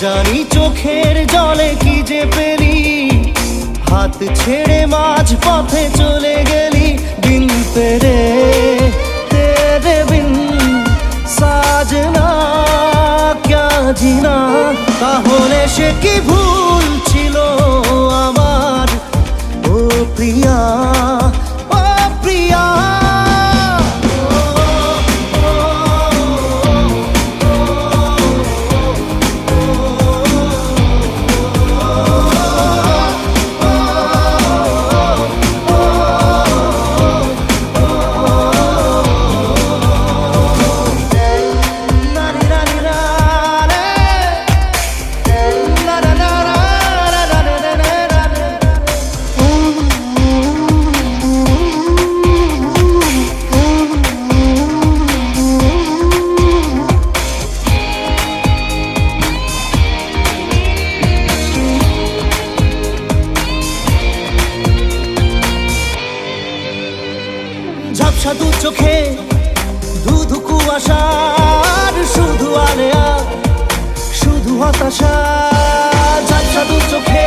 জানি চোখের জলে কি যে পেলি, হাত ছেড়ে মাঝ পথে চলে গেলি। বিন তেরে তেরে বিন সাজনা ক্যা জিনা। তাহলে সে কি ভুল ছিল আমার, ও প্রিয়া ও প্রিয়া। ঝাপসা দু চোখে ধুধু কুয়াশার শুধু আলেয়া, শুধু হতাশা। ঝাপসা দু চোখে